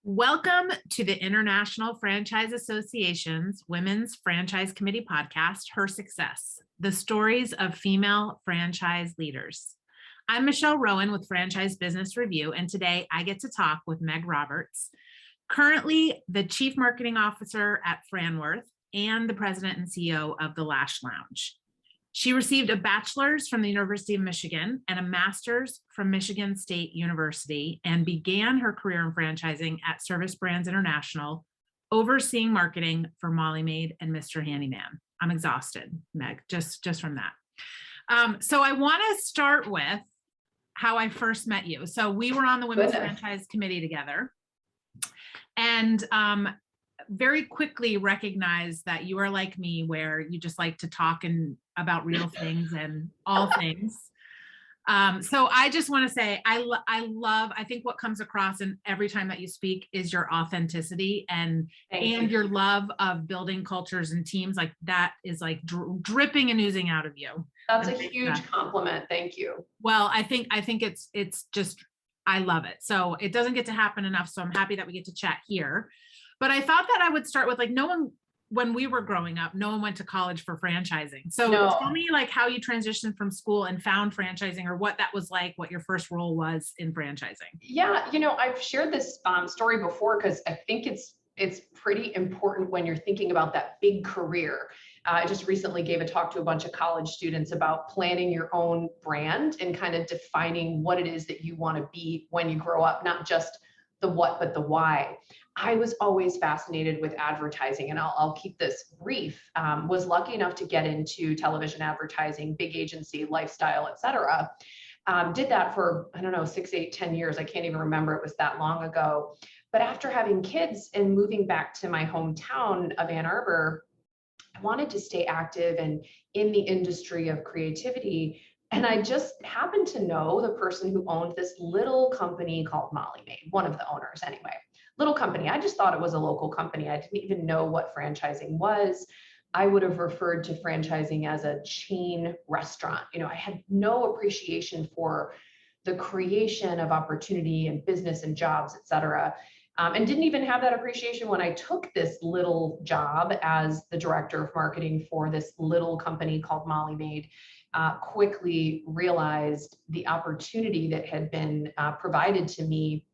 Welcome to the International Franchise Association's Women's Franchise Committee podcast, Her Success, the stories of female franchise leaders. I'm Michelle Rowan with Franchise Business Review, and today I get to talk with Meg Roberts, currently the Chief Marketing Officer at FranWorth and the President and CEO of the Lash Lounge. She received a bachelor's from the University of Michigan and a master's from Michigan State University and began her career in franchising at Service Brands International, overseeing marketing for Molly Maid and Mr. Handyman. I'm exhausted, Meg, just from that. So I want to start with how I first met you. So we were on the Women's Franchise Committee together, and very quickly recognized that you are like me, where you just like to talk and about real things and all things. So I just want to say, I think what comes across in every time that you speak is your authenticity and your love of building cultures and teams. Like that is like dripping and oozing out of you. That's a huge compliment. Thank you. Well, I think it's just, I love it. So it doesn't get to happen enough. So I'm happy that we get to chat here. But I thought that I would start with, like, when we were growing up, no one went to college for franchising. So tell me, like, how you transitioned from school and found franchising, or what that was like, what your first role was in franchising. Yeah, I've shared this story before because I think it's pretty important when you're thinking about that big career. I just recently gave a talk to a bunch of college students about planning your own brand and kind of defining what it is that you want to be when you grow up, not just the what, but the why. I was always fascinated with advertising, and I'll keep this brief. Was lucky enough to get into television advertising, big agency, lifestyle, et cetera. Did that for, 6, 8, 10 years. I can't even remember, it was that long ago. But after having kids and moving back to my hometown of Ann Arbor, I wanted to stay active and in the industry of creativity. And I just happened to know the person who owned this little company called Molly Maid, one of the owners anyway. Little company. I just thought it was a local company. I didn't even know what franchising was. I would have referred to franchising as a chain restaurant. I had no appreciation for the creation of opportunity and business and jobs, et cetera. And didn't even have that appreciation when I took this little job as the director of marketing for this little company called Molly Maid. Quickly realized the opportunity that had been provided to me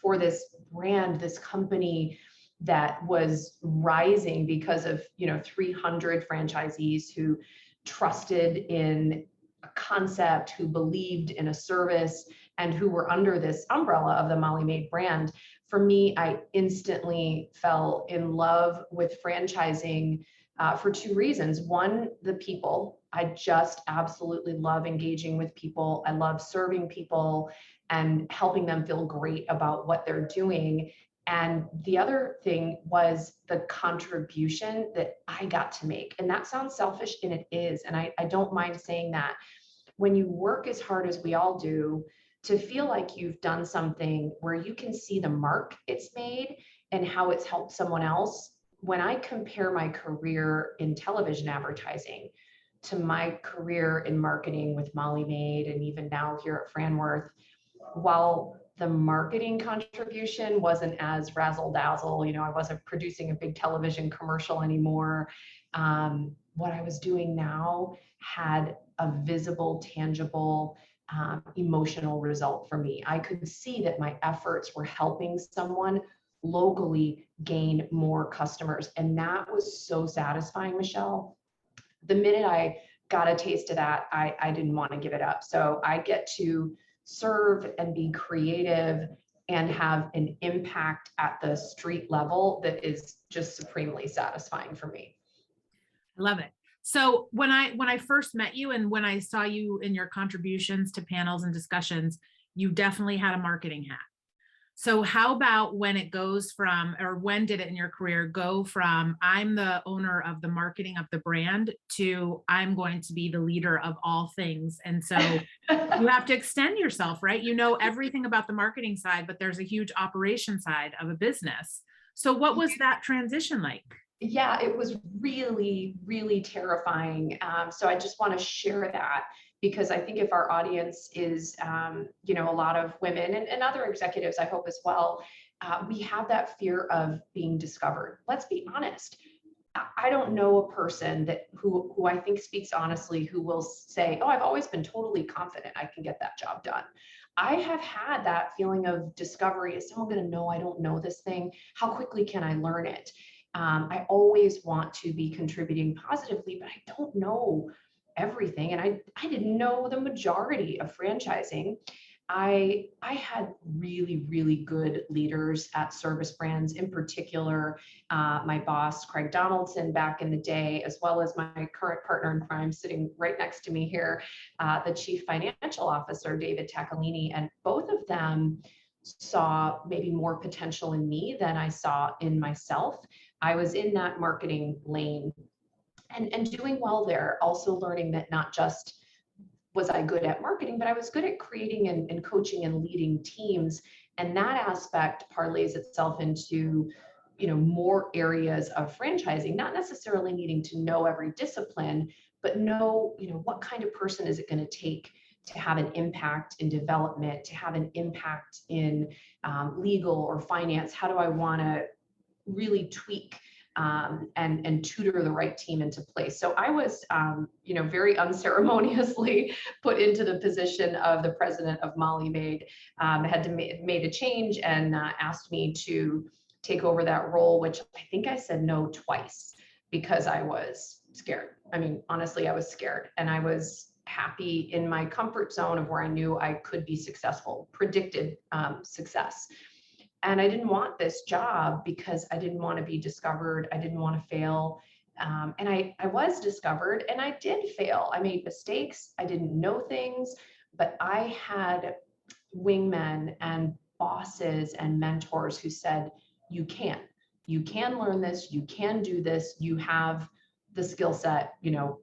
for this brand, this company that was rising because of 300 franchisees who trusted in a concept, who believed in a service, and who were under this umbrella of the Molly Maid brand. For me, I instantly fell in love with franchising for two reasons. One, the people. I just absolutely love engaging with people. I love serving people and helping them feel great about what they're doing. And the other thing was the contribution that I got to make. And that sounds selfish, and it is. And I don't mind saying that. When you work as hard as we all do, to feel like you've done something where you can see the mark it's made and how it's helped someone else. When I compare my career in television advertising to my career in marketing with Molly Maid and even now here at FranWorth, while the marketing contribution wasn't as razzle dazzle, I wasn't producing a big television commercial anymore. What I was doing now had a visible, tangible, emotional result for me. I could see that my efforts were helping someone locally gain more customers. And that was so satisfying, Michelle. The minute I got a taste of that, I didn't want to give it up. So I get to serve and be creative and have an impact at the street level that is just supremely satisfying for me. I love it. So when I first met you and when I saw you in your contributions to panels and discussions, you definitely had a marketing hat. So how about when it goes from, or when did it in your career go from, I'm the owner of the marketing of the brand to I'm going to be the leader of all things? And so you have to extend yourself, right? You know everything about the marketing side, but there's a huge operation side of a business. So what was that transition like? Yeah, it was really, really terrifying. So I just want to share that because I think if our audience is, a lot of women and other executives, I hope as well, we have that fear of being discovered. Let's be honest. I don't know a person that who I think speaks honestly, who will say, "Oh, I've always been totally confident I can get that job done." I have had that feeling of discovery. Is someone going to know I don't know this thing? How quickly can I learn it? I always want to be contributing positively, but I don't know everything. And I didn't know the majority of franchising. I had really, really good leaders at Service Brands, in particular, my boss, Craig Donaldson, back in the day, as well as my current partner in crime sitting right next to me here, the Chief Financial Officer, David Taccolini. And both of them saw maybe more potential in me than I saw in myself. I was in that marketing lane and doing well there, also learning that not just was I good at marketing, but I was good at creating and coaching and leading teams. And that aspect parlays itself into, more areas of franchising, not necessarily needing to know every discipline, but know, what kind of person is it going to take to have an impact in development, to have an impact in legal or finance? How do I want to really tweak and tutor the right team into place? So I was, very unceremoniously put into the position of the president of Molly Maid. Had to made a change and asked me to take over that role, which I think I said no twice because I was scared. I mean, honestly, I was scared, and I was happy in my comfort zone of where I knew I could be successful, predicted success. And I didn't want this job because I didn't want to be discovered. I didn't want to fail. And I was discovered, and I did fail. I made mistakes. I didn't know things, but I had wingmen and bosses and mentors who said, you can learn this. You can do this. You have the skill set,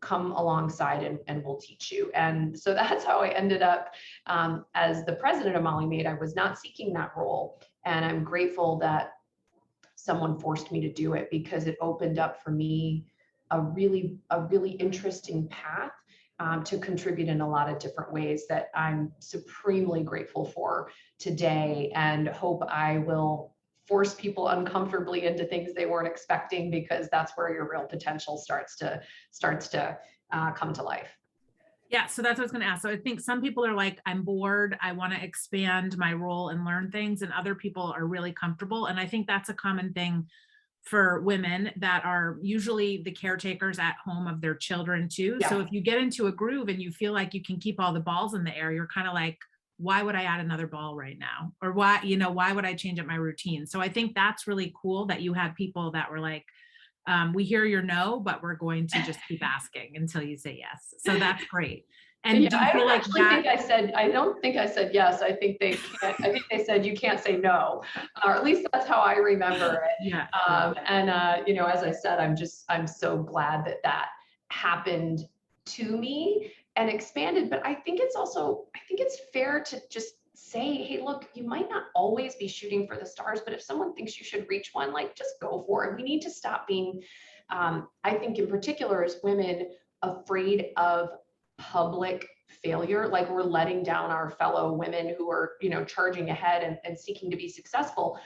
come alongside and we'll teach you. And so that's how I ended up as the president of Molly Maid. I was not seeking that role. And I'm grateful that someone forced me to do it, because it opened up for me a really interesting path to contribute in a lot of different ways that I'm supremely grateful for today, and hope I will force people uncomfortably into things they weren't expecting, because that's where your real potential starts to come to life. Yeah, so that's what I was going to ask. So I think some people are like, I'm bored, I want to expand my role and learn things, and other people are really comfortable. And I think that's a common thing for women that are usually the caretakers at home of their children too. Yeah. So if you get into a groove and you feel like you can keep all the balls in the air, you're kind of like, why would I add another ball right now? Or why would I change up my routine? So I think that's really cool that you had people that were like, we hear your no, but we're going to just keep asking until you say yes. So that's great. And do you feel like that? I don't think I said yes. I think they said you can't say no, or at least that's how I remember it. Yeah. As I said, I'm so glad that happened to me and expanded. But I think it's fair to just say, hey, look, you might not always be shooting for the stars, but if someone thinks you should reach one, like, just go for it. We need to stop being, I think in particular as women, afraid of public failure. Like, we're letting down our fellow women who are, charging ahead and seeking to be successful.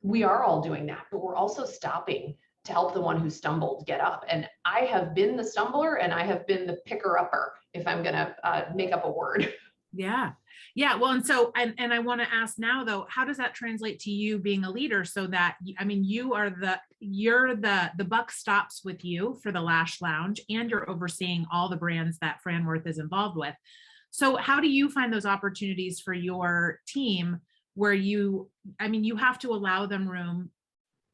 We are all doing that, but we're also stopping to help the one who stumbled get up. And I have been the stumbler, and I have been the picker upper, if I'm going to make up a word. Yeah. Yeah. Well, and so, and I want to ask now though, how does that translate to you being a leader, so that, I mean, you're the buck stops with you for the Lash Lounge, and you're overseeing all the brands that FranWorth is involved with. So how do you find those opportunities for your team where you have to allow them room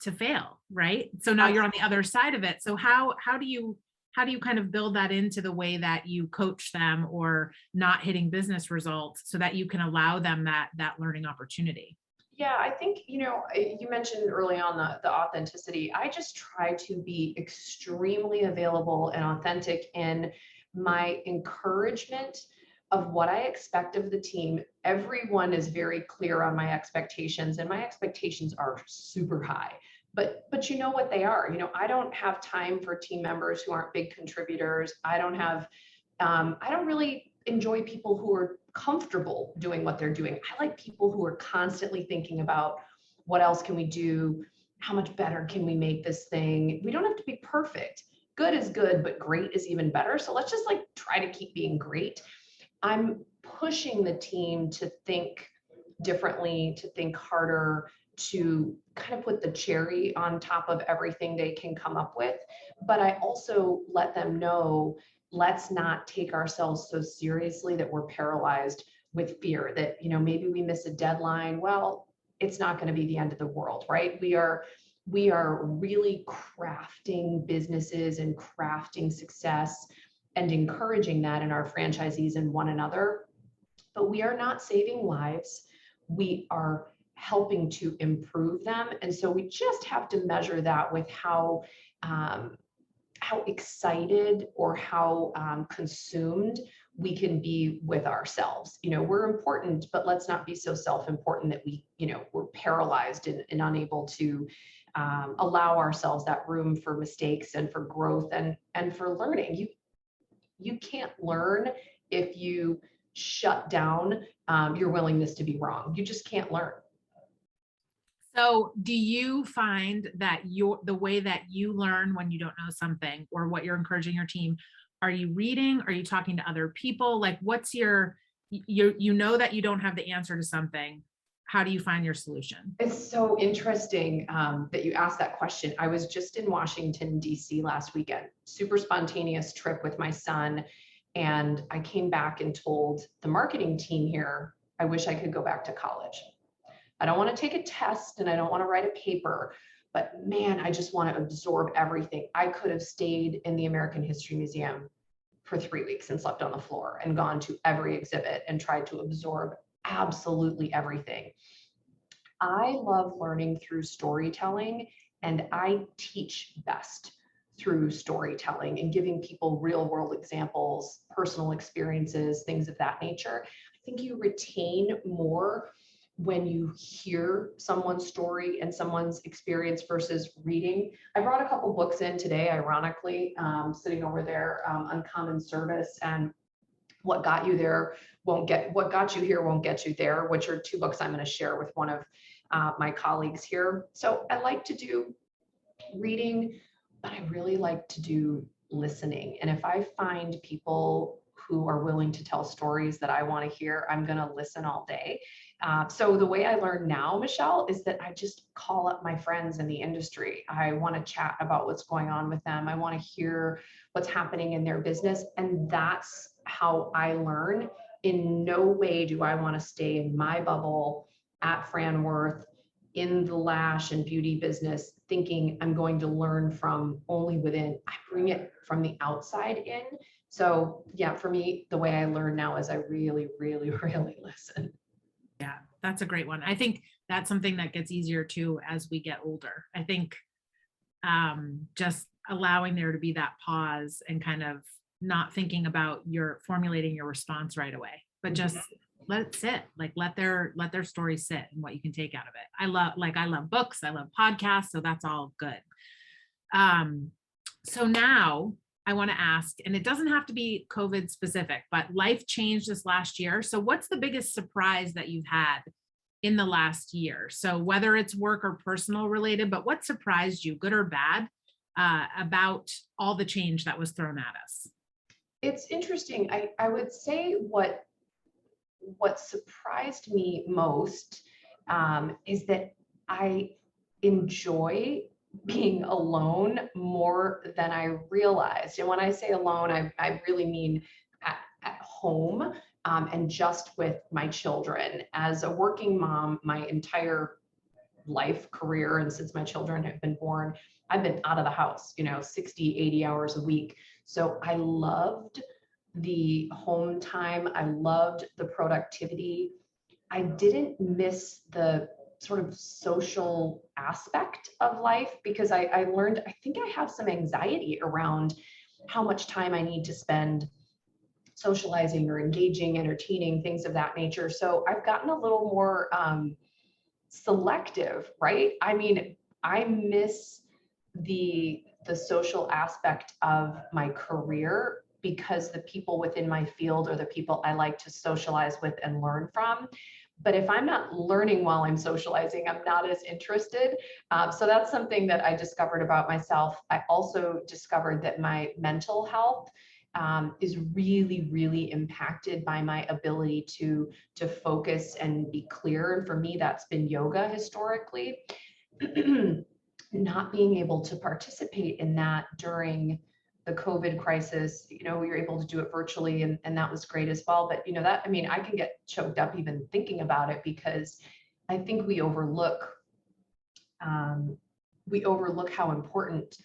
to fail, right? So now you're on the other side of it. So how do you kind of build that into the way that you coach them, or not hitting business results, so that you can allow them that learning opportunity? Yeah, I think, you mentioned early on the authenticity. I just try to be extremely available and authentic in my encouragement of what I expect of the team. Everyone is very clear on my expectations, and my expectations are super high. But you know what they are. I don't have time for team members who aren't big contributors. I don't really enjoy people who are comfortable doing what they're doing. I like people who are constantly thinking about, What else can we do? How much better can we make this thing? We don't have to be perfect. Good is good, but great is even better. So let's just like try to keep being great. I'm pushing the team to think differently, to think harder, to kind of put the cherry on top of everything they can come up with. But I also let them know, let's not take ourselves so seriously that we're paralyzed with fear that, maybe we miss a deadline. Well, it's not going to be the end of the world, right? We are really crafting businesses and crafting success and encouraging that in our franchisees and one another. But we are not saving lives. We are helping to improve them. And so we just have to measure that with how excited or how consumed we can be with ourselves. We're important, but let's not be so self-important that we're paralyzed and unable to allow ourselves that room for mistakes and for growth and for learning. You can't learn if you shut down your willingness to be wrong. You just can't learn. So do you find that the way that you learn when you don't know something, or what you're encouraging your team, are you reading? Are you talking to other people? Like, what's that you don't have the answer to something. How do you find your solution? It's so interesting that you asked that question. I was just in Washington, D.C. last weekend, super spontaneous trip with my son. And I came back and told the marketing team here, I wish I could go back to college. I don't want to take a test and I don't want to write a paper, but man, I just want to absorb everything. I could have stayed in the American History Museum for 3 weeks and slept on the floor and gone to every exhibit and tried to absorb absolutely everything. I love learning through storytelling, and I teach best through storytelling and giving people real world examples, personal experiences, things of that nature. I think you retain more when you hear someone's story and someone's experience versus reading. I brought a couple books in today, ironically, sitting over there, Uncommon Service and What Got You There What Got You Here Won't Get You There, which are two books I'm going to share with one of my colleagues here. So I like to do reading, but I really like to do listening. And if I find people who are willing to tell stories that I want to hear, I'm going to listen all day. So the way I learn now, Michelle, is that I just call up my friends in the industry. I want to chat about what's going on with them. I want to hear what's happening in their business. And that's how I learn. In no way do I want to stay in my bubble at FranWorth in the lash and beauty business thinking I'm going to learn from only within. I bring it from the outside in. So yeah, for me, the way I learn now is I really, really, really listen. Yeah, that's a great one. I think that's something that gets easier too as we get older. I think just allowing there to be that pause and kind of not thinking about formulating your response right away, but just let it sit, like let their story sit and what you can take out of it. I love books, I love podcasts, so that's all good. So now I want to ask, and it doesn't have to be COVID specific, but life changed this last year. So what's the biggest surprise that you've had in the last year? So whether it's work or personal related, but what surprised you, good or bad, about all the change that was thrown at us? It's interesting. I would say what surprised me most is that I enjoy being alone more than I realized. And when I say alone, I really mean at home and just with my children. As a working mom, my entire life, career, and since my children have been born, I've been out of the house, 60, 80 hours a week. So I loved the home time. I loved the productivity. I didn't miss the sort of social aspect of life because I learned, I think I have some anxiety around how much time I need to spend socializing or engaging, entertaining, things of that nature. So I've gotten a little more selective, right? I mean, I miss the social aspect of my career because the people within my field are the people I like to socialize with and learn from. But if I'm not learning while I'm socializing, I'm not as interested. So that's something that I discovered about myself. I also discovered that my mental health is really, really impacted by my ability to focus and be clear. And for me, that's been yoga historically. Not being able to participate in that during the COVID crisis, you're able to do it virtually, and that was great as well. But that, I mean, I can get choked up even thinking about it, because I think we overlook how important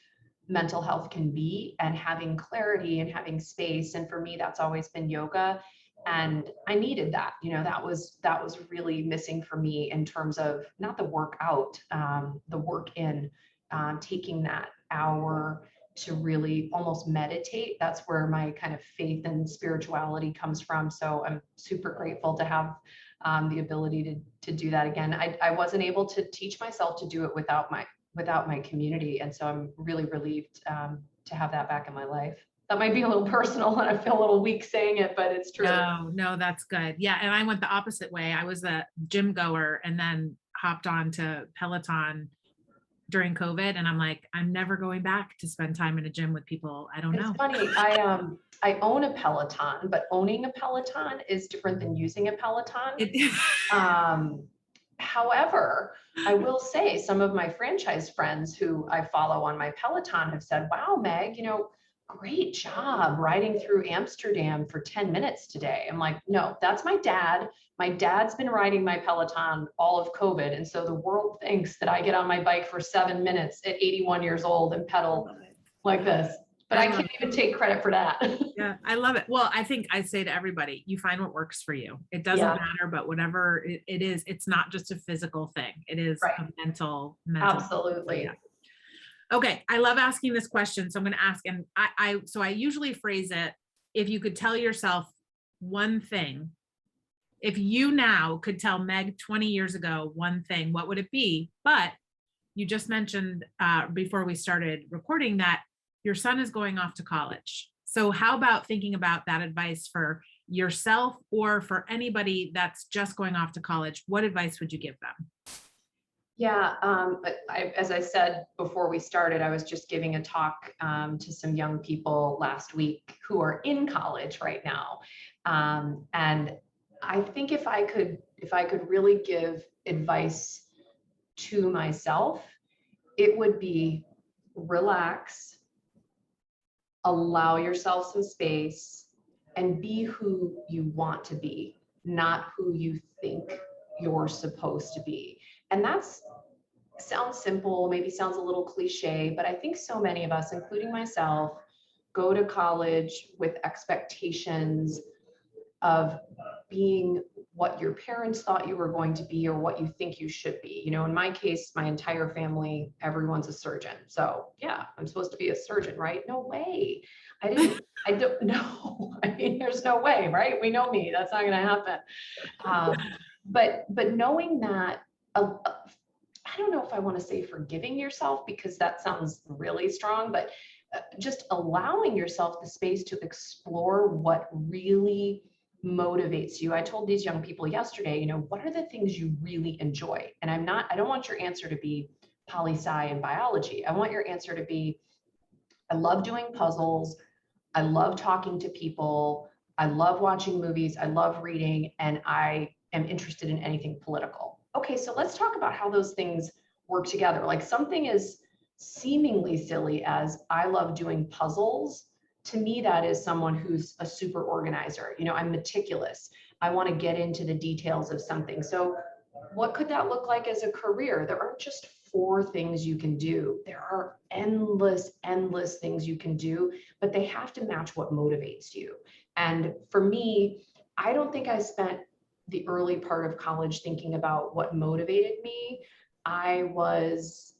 mental health can be, and having clarity and having space. And for me, that's always been yoga. And I needed that. That was really missing for me, in terms of not the work out, the work in, taking that hour to really almost meditate. That's where my kind of faith and spirituality comes from. So I'm super grateful to have the ability to do that again. I wasn't able to teach myself to do it without my community. And so I'm really relieved to have that back in my life. That might be a little personal, and I feel a little weak saying it, but it's true. No, that's good. Yeah. And I went the opposite way. I was a gym goer and then hopped on to Peloton during COVID. And I'm like, I'm never going back to spend time in a gym with people I don't know. It's funny. I own a Peloton, but owning a Peloton is different than using a Peloton. However, I will say some of my franchise friends who I follow on my Peloton have said, wow, Meg, great job riding through Amsterdam for 10 minutes today. I'm like, no, that's my dad. My dad's been riding my Peloton all of COVID. And so the world thinks that I get on my bike for 7 minutes at 81 years old and pedal like this. But I can't even take credit for that. Yeah, I love it. Well, I think I say to everybody, you find what works for you. It doesn't matter, but whatever it is, it's not just a physical thing. It is a mental. Absolutely. Yeah. Okay. I love asking this question. So I'm going to ask, and I usually phrase it, if you could tell yourself one thing, if you now could tell Meg 20 years ago one thing, what would it be? But you just mentioned before we started recording that your son is going off to college. So how about thinking about that advice for yourself, or for anybody that's just going off to college? What advice would you give them? Yeah, as I said before we started, I was just giving a talk to some young people last week who are in college right now. And I think if I could really give advice to myself, it would be relax, allow yourself some space, and be who you want to be, not who you think you're supposed to be. And that's sounds simple, maybe sounds a little cliche, but I think so many of us, including myself, go to college with expectations of being what your parents thought you were going to be, or what you think you should be. In my case, my entire family, everyone's a surgeon. So yeah, I'm supposed to be a surgeon, right? No way. I don't know. I mean, there's no way, right? We know me, that's not going to happen. But knowing that, I don't know if I want to say forgiving yourself, because that sounds really strong, but just allowing yourself the space to explore what really motivates you. I told these young people yesterday, what are the things you really enjoy? And I don't want your answer to be poli-sci and biology. I want your answer to be, I love doing puzzles. I love talking to people. I love watching movies. I love reading, and I am interested in anything political. Okay, so let's talk about how those things work together. Like something as seemingly silly as I love doing puzzles, to me, that is someone who's a super organizer. I'm meticulous. I want to get into the details of something. So what could that look like as a career? There aren't just 4 things you can do. There are endless things you can do, but they have to match what motivates you. And for me, I don't think I spent the early part of college thinking about what motivated me. I was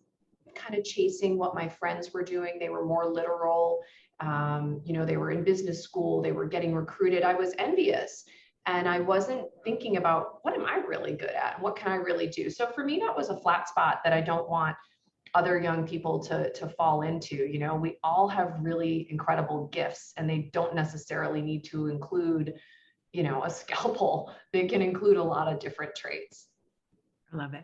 kind of chasing what my friends were doing. They were more literal. They were in business school, they were getting recruited. I was envious, and I wasn't thinking about what am I really good at? What can I really do? So for me, that was a flat spot that I don't want other young people to fall into. We all have really incredible gifts, and they don't necessarily need to include a scalpel that can include a lot of different traits. I love it.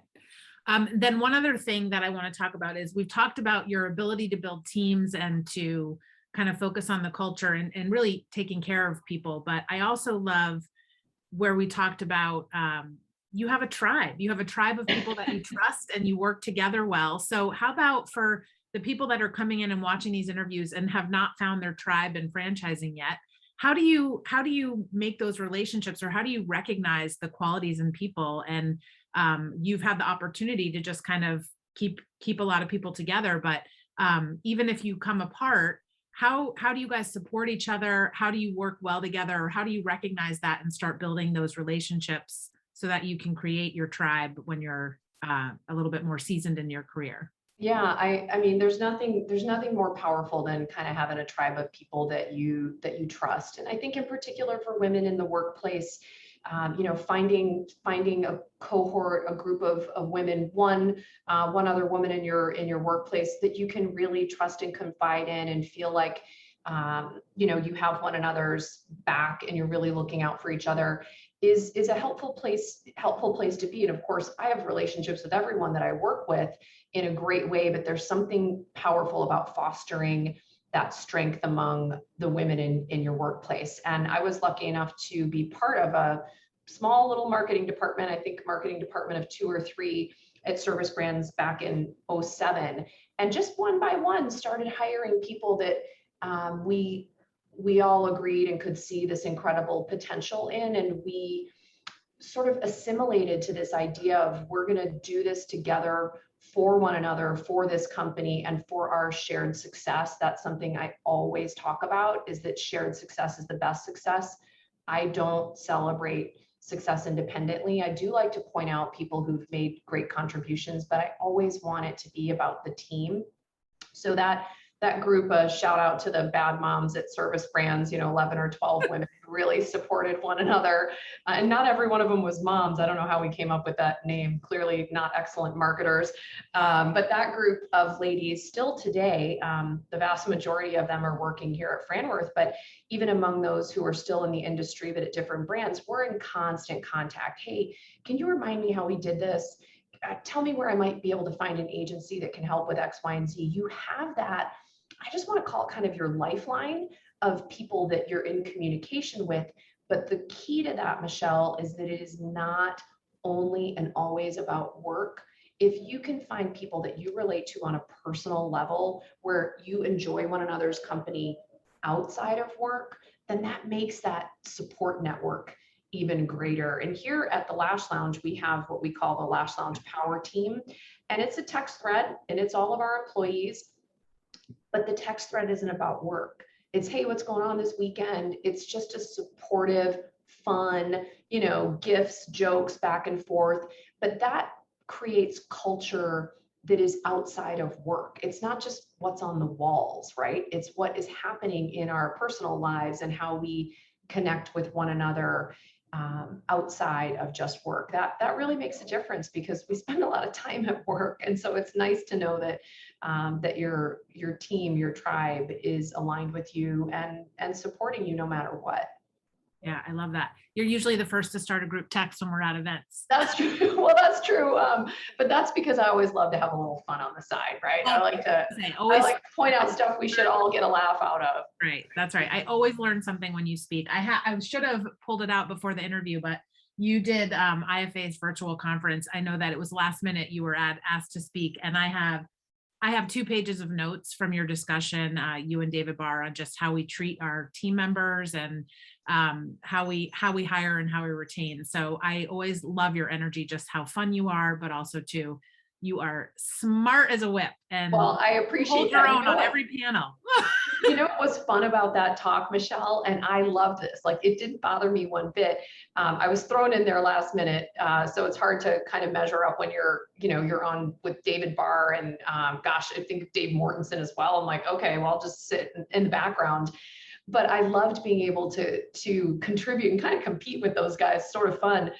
Then one other thing that I want to talk about is we've talked about your ability to build teams and to kind of focus on the culture and really taking care of people. But I also love where we talked about you have a tribe. You have a tribe of people that you trust and you work together well. So how about for the people that are coming in and watching these interviews and have not found their tribe in franchising yet? How do you make those relationships, or how do you recognize the qualities in people? And you've had the opportunity to just kind of keep a lot of people together, but even if you come apart, how do you guys support each other? How do you work well together? Or how do you recognize that and start building those relationships so that you can create your tribe when you're a little bit more seasoned in your career? Yeah, I mean, there's nothing more powerful than kind of having a tribe of people that you trust. And I think in particular for women in the workplace, finding a cohort, a group of women, one other woman in your workplace that you can really trust and confide in and feel like you have one another's back and you're really looking out for each other is a helpful place to be. And of course, I have relationships with everyone that I work with in a great way, but there's something powerful about fostering that strength among the women in your workplace. And I was lucky enough to be part of a small little marketing department, I think marketing department of 2 or 3 at Service Brands back in 2007. And just one by one started hiring people that we all agreed and could see this incredible potential in. And we sort of assimilated to this idea of we're going to do this together for one another, for this company, and for our shared success. That's something I always talk about, is that shared success is the best success. I don't celebrate success independently. I do like to point out people who've made great contributions, but I always want it to be about the team. So that group, shout out to the bad moms at Service Brands, 11 or 12 women who really supported one another. And not every one of them was moms. I don't know how we came up with that name. Clearly not excellent marketers. But that group of ladies still today, the vast majority of them are working here at FranWorth, but even among those who are still in the industry, but at different brands, we're in constant contact. Hey, can you remind me how we did this? Tell me where I might be able to find an agency that can help with X, Y, and Z. You have that. I just want to call it kind of your lifeline of people that you're in communication with. But the key to that, Michelle, is that it is not only and always about work. If you can find people that you relate to on a personal level where you enjoy one another's company outside of work, then that makes that support network even greater. And here at the Lash Lounge, we have what we call the Lash Lounge Power Team. And it's a text thread and it's all of our employees. But the text thread isn't about work. It's, hey, what's going on this weekend? It's just a supportive, fun, gifts, jokes back and forth. But that creates culture that is outside of work. It's not just what's on the walls, right? It's what is happening in our personal lives and how we connect with one another outside of just work. That really makes a difference because we spend a lot of time at work. And so it's nice to know that that your team, your tribe is aligned with you and supporting you no matter what. Yeah, I love that. You're usually the first to start a group text when we're at events. That's true. Well, that's true. But that's because I always love to have a little fun on the side, right? I like to point out stuff we should all get a laugh out of. Right. That's right. I always learn something when you speak. I should have pulled it out before the interview, but you did IFA's virtual conference. I know that it was last minute you were asked to speak, and I have 2 pages of notes from your discussion, you and David Barr, on just how we treat our team members and how we hire and how we retain. So I always love your energy, just how fun you are, but also too, you are smart as a whip. And well, I appreciate hold your own on every panel. What was fun about that talk, Michelle, and I love this, like it didn't bother me one bit. I was thrown in there last minute, so it's hard to kind of measure up when you're on with David Barr and gosh, I think Dave Mortensen as well. I'm like, okay, well, I'll just sit in the background. But I loved being able to contribute and kind of compete with those guys, sort of fun.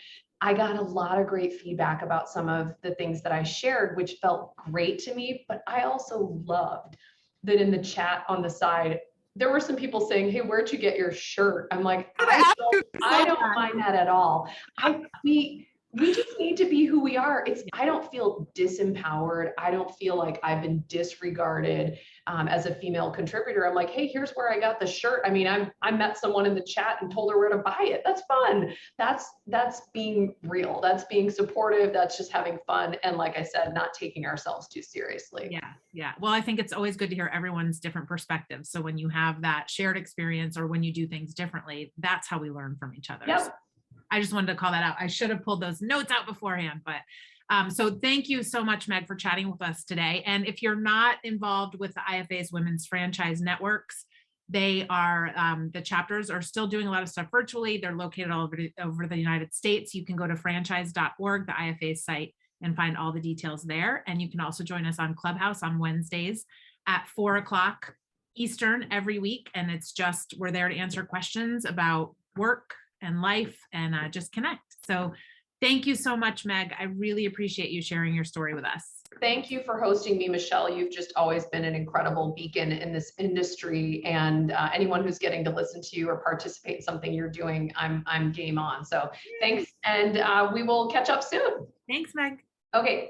I got a lot of great feedback about some of the things that I shared, which felt great to me, but I also loved that in the chat on the side, there were some people saying, hey, where'd you get your shirt? I'm like, I I don't mind that at all. We just need to be who we are. I don't feel disempowered. I don't feel like I've been disregarded as a female contributor. I'm like, hey, here's where I got the shirt. I mean, I met someone in the chat and told her where to buy it. That's fun. That's being real. That's being supportive. That's just having fun. And like I said, not taking ourselves too seriously. Yeah. Yeah. Well, I think it's always good to hear everyone's different perspectives. So when you have that shared experience or when you do things differently, that's how we learn from each other. Yep. So I just wanted to call that out. I should have pulled those notes out beforehand, but so thank you so much, Meg, for chatting with us today. And if you're not involved with the IFA's Women's Franchise Networks, they are, the chapters are still doing a lot of stuff virtually. They're located all over the United States. You can go to franchise.org, the IFA site, and find all the details there. And you can also join us on Clubhouse on Wednesdays at 4:00 Eastern every week. And it's just, we're there to answer questions about work and life and just connect. So thank you so much, Meg. I really appreciate you sharing your story with us. Thank you for hosting me, Michelle. You've just always been an incredible beacon in this industry, and anyone who's getting to listen to you or participate in something you're doing, I'm game on. So thanks, and we will catch up soon. Thanks, Meg. Okay.